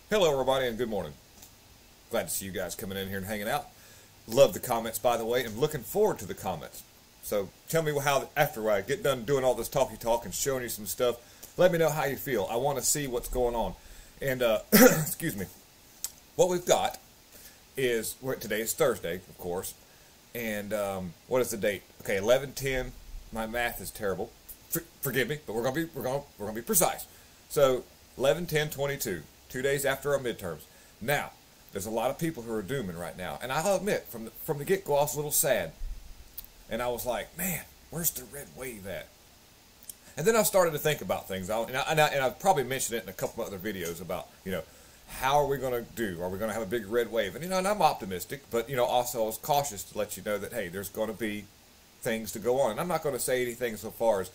Hello, everybody, and good morning. Glad to see you guys coming in here and hanging out. Love the comments, by the way, and looking forward to the comments. So tell me how, after I get done doing all this talky talk and showing you some stuff, let me know how you feel. I want to see what's going on. And, excuse me, what we've got is, today is Thursday, of course, and what is the date? Okay, 11/10. My math is terrible. Forgive me, but we're gonna be precise. So 11/10/22. 2 days after our midterms. Now, there's a lot of people who are dooming right now, and I'll admit, from the get-go, I was a little sad, and I was like, man, where's the red wave at? And then I started to think about things, and I've probably mentioned it in a couple of other videos about, how are we going to do? Are we going to have a big red wave? And, and I'm optimistic, but, also I was cautious to let you know that, hey, there's going to be things to go on. And I'm not going to say anything so far as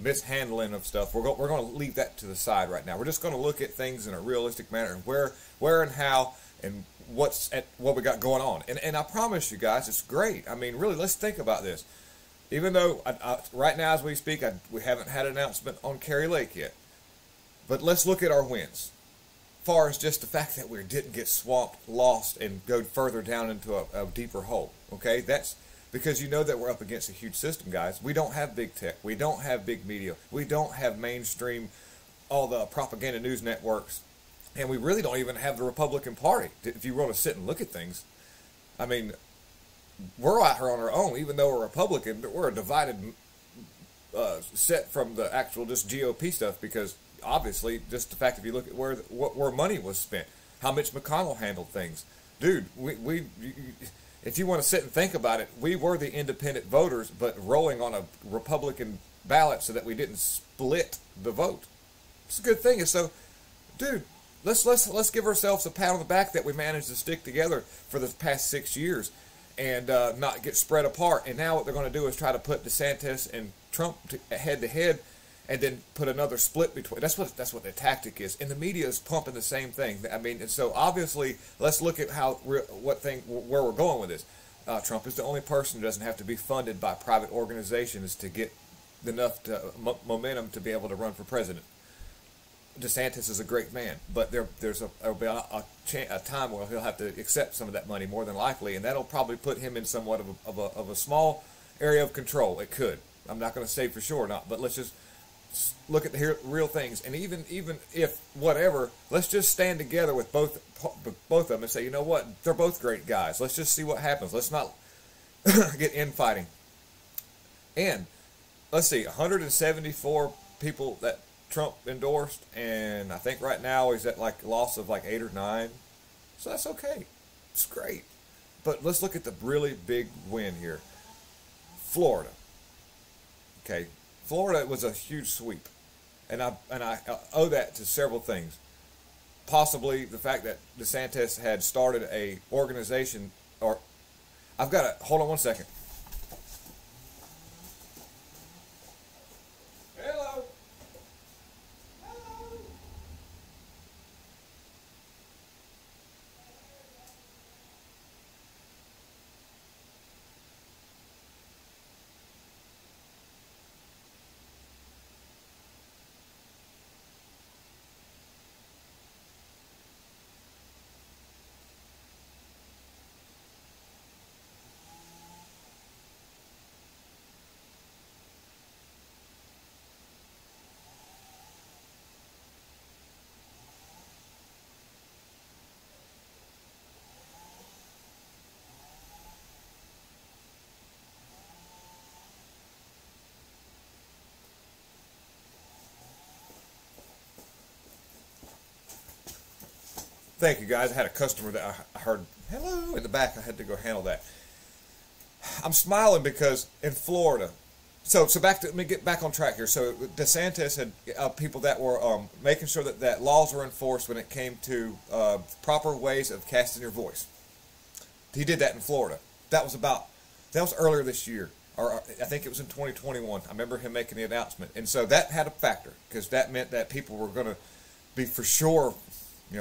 mishandling of stuff. We're going to leave that to the side right now. We're just going to look at things in a realistic manner and where and how and what we got going on. And I promise you guys, it's great. I mean, really, let's think about this. Even though right now as we speak, we haven't had an announcement on Kari Lake yet. But let's look at our wins. Far as just the fact that we didn't get swamped, lost, and go further down into a deeper hole. Okay, that's because you know that we're up against a huge system, guys. We don't have big tech. We don't have big media. We don't have mainstream, all the propaganda news networks. And we really don't even have the Republican Party, if you want to sit and look at things. I mean, we're out here on our own, even though we're Republican, but we're a divided set from the actual just GOP stuff, because obviously, just the fact if you look at where money was spent, how Mitch McConnell handled things. Dude, if you want to sit and think about it, we were the independent voters, but rolling on a Republican ballot so that we didn't split the vote. It's a good thing. So, dude, let's give ourselves a pat on the back that we managed to stick together for the past 6 years and not get spread apart. And now what they're going to do is try to put DeSantis and Trump head to head, and then put another split between. That's what the tactic is, and the media is pumping the same thing. I mean, and so obviously, let's look at where we're going with this. Trump is the only person who doesn't have to be funded by private organizations to get enough momentum to be able to run for president. DeSantis is a great man, but there'll be a time where he'll have to accept some of that money, more than likely, and that'll probably put him in somewhat of a small area of control. It could. I'm not going to say for sure or not, but let's just look at the real things. And even if whatever, let's just stand together with both of them and say, you know what, they're both great guys. Let's just see what happens. Let's not get infighting. And let's see, 174 people that Trump endorsed, and I think right now he's at like a loss of like 8 or 9. So that's okay. It's great. But let's look at the really big win here. Florida. Okay. Florida was a huge sweep, and I owe that to several things. Possibly the fact that DeSantis had started a organization, or I've got to hold on one second. Hello. Hello. Thank you, guys. I had a customer that I heard hello in the back. I had to go handle that. I'm smiling because in Florida, so let me get back on track here. So DeSantis had people that were making sure that laws were enforced when it came to proper ways of casting your voice. He did that in Florida. That was earlier this year, or I think it was in 2021. I remember him making the announcement, and so that had a factor, because that meant that people were going to be for sure,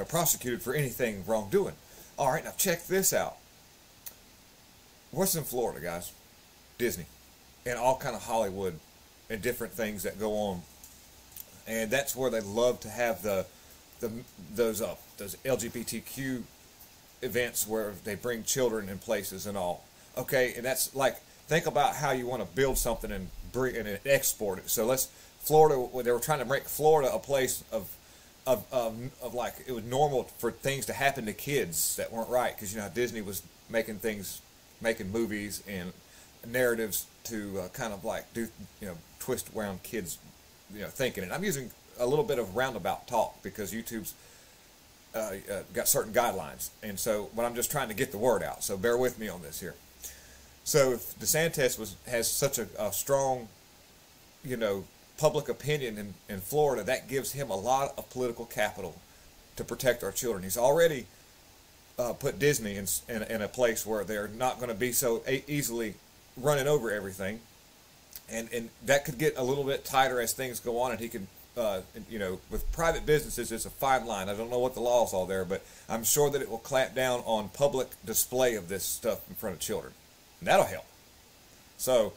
prosecuted for anything wrongdoing. All right, now check this out. What's in Florida, guys? Disney, and all kind of Hollywood, and different things that go on. and that's where they love to have those LGBTQ events where they bring children in places and all. Okay, and that's like, think about how you want to build something and bring and export it. So Florida, they were trying to make Florida a place of like, it was normal for things to happen to kids that weren't right, because you know how Disney was making movies and narratives to kind of like do, you know, twist around kids, you know, thinking. And I'm using a little bit of roundabout talk because YouTube's got certain guidelines, and so, but I'm just trying to get the word out. So bear with me on this here. So if DeSantis has such a strong, you know, public opinion in Florida, that gives him a lot of political capital to protect our children. He's already put Disney in a place where they're not going to be so easily running over everything, and that could get a little bit tighter as things go on, and he could, you know, with private businesses, it's a fine line. I don't know what the laws are there, but I'm sure that it will clamp down on public display of this stuff in front of children. And that'll help. So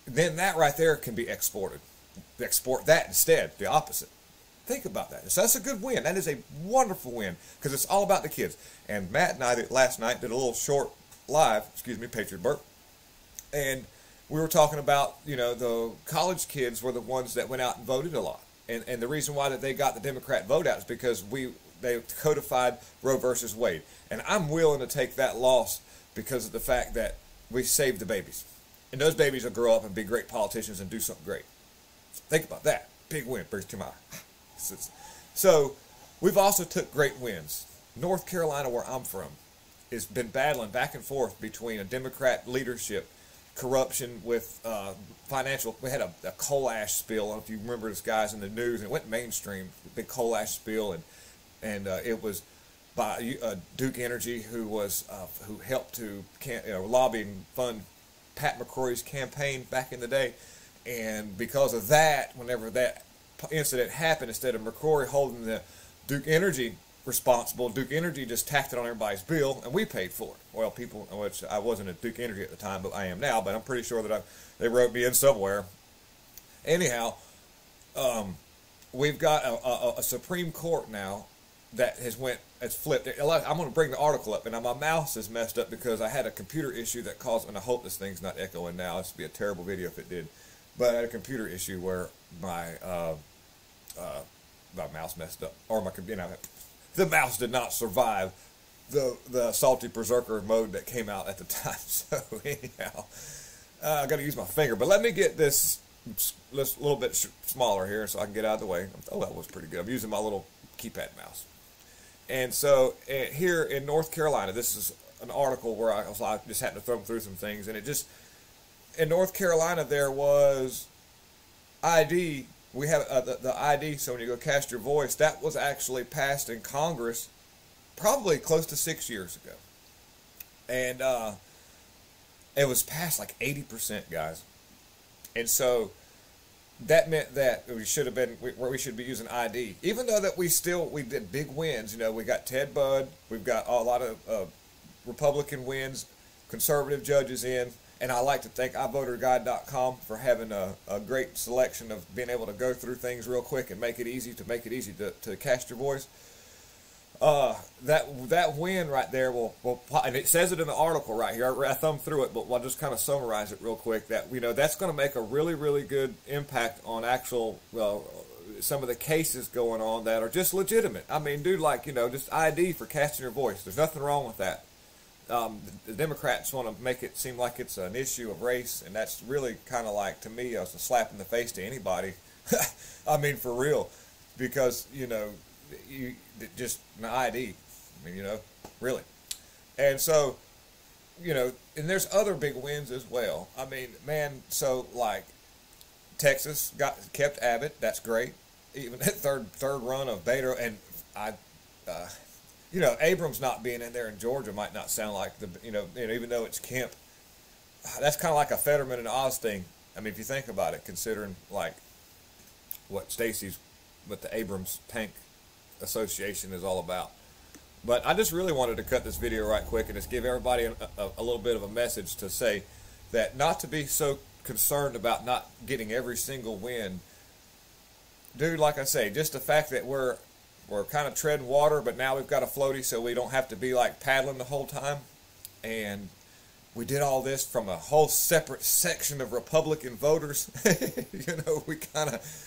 then that right there can be exported. Export that instead, the opposite. Think about that. So that's a good win. That is a wonderful win, because it's all about the kids. And Matt and I last night did a little short live, excuse me, Patriot Burke, and we were talking about, you know, the college kids were the ones that went out and voted a lot. And the reason why that they got the Democrat vote out is because they codified Roe versus Wade. And I'm willing to take that loss because of the fact that we saved the babies. And those babies will grow up and be great politicians and do something great. Think about that. Big win. Brings to my eye. So we've also took great wins. North Carolina, where I'm from, has been battling back and forth between a Democrat leadership, corruption with financial. We had a coal ash spill. I don't know if you remember this, guys, in the news, and it went mainstream. Big coal ash spill, and it was by Duke Energy, who helped to lobby and fund Pat McCrory's campaign back in the day. And because of that, whenever that incident happened, instead of McCrory holding the Duke Energy responsible, Duke Energy just tacked it on everybody's bill, and we paid for it. Well, people, which I wasn't at Duke Energy at the time, but I am now, but I'm pretty sure that they wrote me in somewhere. Anyhow, we've got a Supreme Court now that has flipped. I'm going to bring the article up, and now my mouse is messed up because I had a computer issue that caused, and I hope this thing's not echoing now. This would be a terrible video if it did. But I had a computer issue where my mouse messed up, or the mouse did not survive the salty berserker mode that came out at the time. So anyhow, I got to use my finger. But let me get this little bit smaller here so I can get out of the way. Oh, that was pretty good. I'm using my little keypad mouse. And so here in North Carolina, this is an article where I just had to throw through some things, and it just, in North Carolina there was ID. We have the ID, so when you go cast your voice, that was actually passed in Congress probably close to 6 years ago. And it was passed like 80%, guys. And so that meant that we should be using ID. Even though that we did big wins. You know, we got Ted Budd, we've got a lot of Republican wins, conservative judges in. And I like to thank iVoterGuide.com for having a great selection of being able to go through things real quick and make it easy to cast your voice. That win right there will, and it says it in the article right here. I thumbed through it, but I'll just kind of summarize it real quick. That, you know, that's going to make a really, really good impact on actual some of the cases going on that are just legitimate. I mean, dude, like, you know, just ID for casting your voice. There's nothing wrong with that. The Democrats want to make it seem like it's an issue of race, and that's really kind of like, to me, a slap in the face to anybody. I mean, for real, because, you know, just an ID. I mean, you know, really. And so, you know, and there's other big wins as well. I mean, man, so like Texas kept Abbott. That's great. Even that third run of Beto, and you know, Abrams not being in there in Georgia might not sound like you know, even though it's Kemp, that's kind of like a Fetterman and Oz thing. I mean, if you think about it, considering like what the Abrams tank association is all about. But I just really wanted to cut this video right quick and just give everybody a little bit of a message to say that not to be so concerned about not getting every single win. dude, like I say, just the fact that we're kind of treading water, but now we've got a floaty, so we don't have to be like paddling the whole time. And we did all this from a whole separate section of Republican voters. We kind of,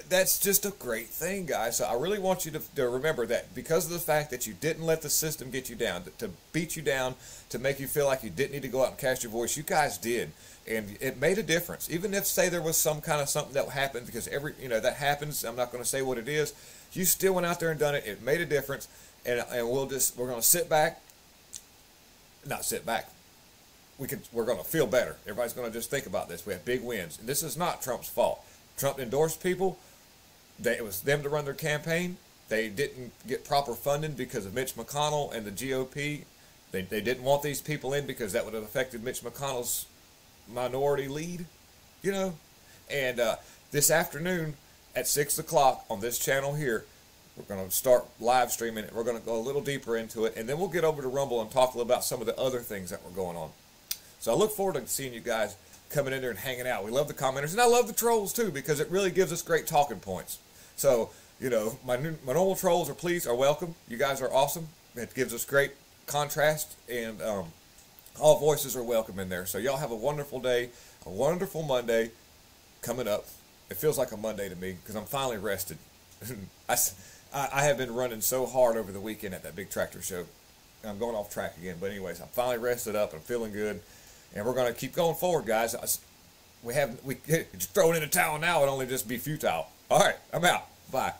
that's just a great thing, guys. So I really want you to remember that because of the fact that you didn't let the system get you down, to beat you down, to make you feel like you didn't need to go out and cast your voice, you guys did. And it made a difference. Even if, say, there was some kind of something that happened, because that happens, I'm not going to say what it is, you still went out there and done it. It made a difference. And we're going to sit back, not sit back. We're going to feel better. Everybody's going to just think about this. We have big wins. And this is not Trump's fault. Trump endorsed people. It was them to run their campaign. They didn't get proper funding because of Mitch McConnell and the GOP. They didn't want these people in because that would have affected Mitch McConnell's minority lead, And this afternoon at 6 o'clock on this channel here, we're going to start live streaming it. We're going to go a little deeper into it, and then we'll get over to Rumble and talk a little about some of the other things that were going on. So I look forward to seeing you guys coming in there and hanging out. We love the commenters, and I love the trolls too because it really gives us great talking points. So, my normal trolls are welcome. You guys are awesome. It gives us great contrast, and all voices are welcome in there. So y'all have a wonderful day, a wonderful Monday coming up. It feels like a Monday to me because I'm finally rested. I have been running so hard over the weekend at that big tractor show. I'm going off track again, but anyways, I'm finally rested up and feeling good, and we're going to keep going forward, guys. We just throwing in a towel now would only just be futile. All right, I'm out. Bye.